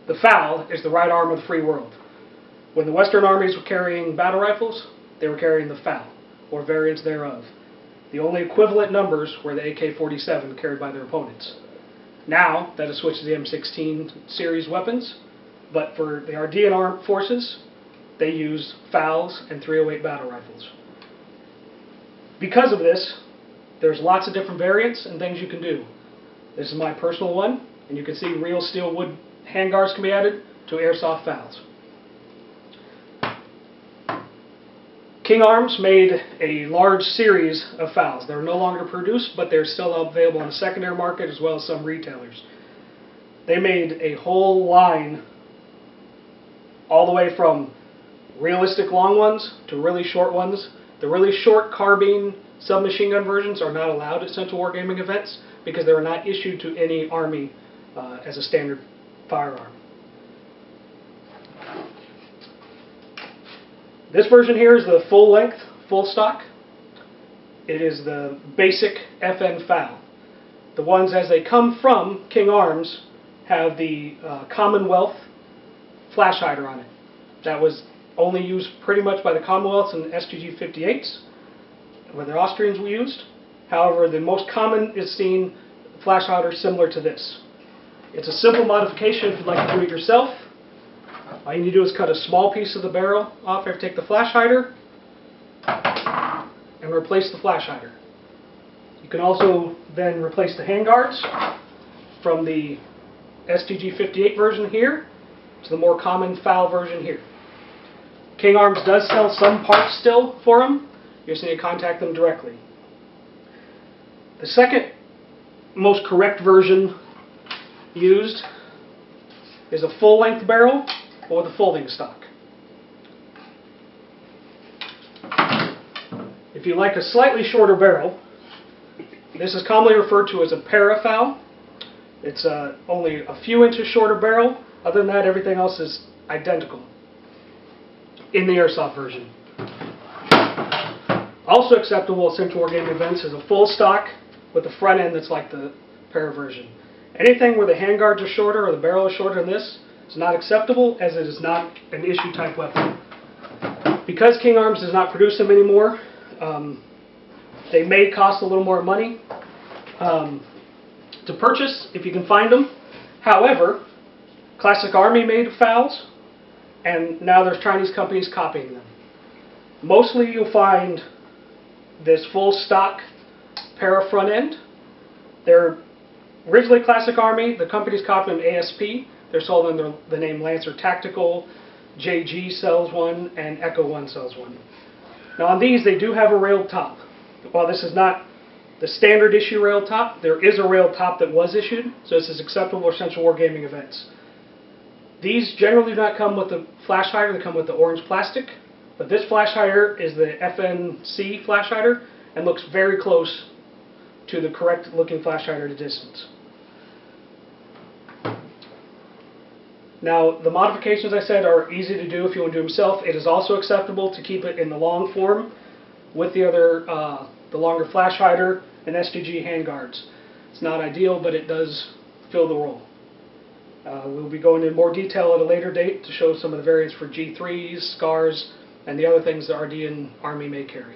The FAL is the right arm of the free world. When the Western armies were carrying battle rifles, they were carrying the FAL, or variants thereof. The only equivalent numbers were the AK-47 carried by their opponents. Now, that has switched to the M16 series weapons, but for the Ardean Armed Forces, they use FALs and 308 battle rifles. Because of this, there's lots of different variants and things you can do. This is my personal one, and you can see real steel wood handguards can be added to airsoft FALs. King Arms made a large series of FALs. They're no longer produced, but they're still available on the secondary market as well as some retailers. They made a whole line all the way from realistic long ones to really short ones. The really short carbine submachine gun versions are not allowed at Central Wargaming events because they were not issued to any army as a standard firearm. This version here is the full length, full stock. It is the basic FN FAL. The ones as they come from King Arms have the Commonwealth flash hider on it. That was only used pretty much by the Commonwealths and STG 58s, where the Austrians were used. However, the most common is seen flash hider similar to this. It's a simple modification if you'd like to do it yourself. All you need to do is cut a small piece of the barrel off after you take the flash hider and replace the flash hider. You can also then replace the handguards from the STG 58 version here to the more common FAL version here. King Arms does sell some parts still for them. You just need to contact them directly. The second most correct version used is a full-length barrel or the folding stock. If you like a slightly shorter barrel, this is commonly referred to as a para-FAL. It's only a few inches shorter barrel. Other than that, everything else is identical in the airsoft version. Also acceptable at Central Wargaming events is a full stock with the front end that's like the para version. Anything where the handguards are shorter or the barrel is shorter than this is not acceptable, as it is not an issue type weapon. Because King Arms does not produce them anymore, they may cost a little more money to purchase if you can find them. However, Classic Army made FALs, and now there's Chinese companies copying them. Mostly you'll find this full stock para front end. They're originally Classic Army. The company's copying them ASP. They're sold under the name Lancer Tactical. JG sells one, and Echo 1 sells one. Now on these, they do have a railed top. While this is not the standard issue railed top, there is a railed top that was issued, so this is acceptable for Central Wargaming events. These generally do not come with the flash hider, they come with the orange plastic, but this flash hider is the FNC flash hider and looks very close to the correct looking flash hider at a distance. Now, the modifications I said are easy to do if you want to do them yourself. It is also acceptable to keep it in the long form with the other, the longer flash hider and STG handguards. It's not ideal, but it does fill the role. We'll be going into more detail at a later date to show some of the variants for G3s, SCARs, and the other things the Ardean Army may carry.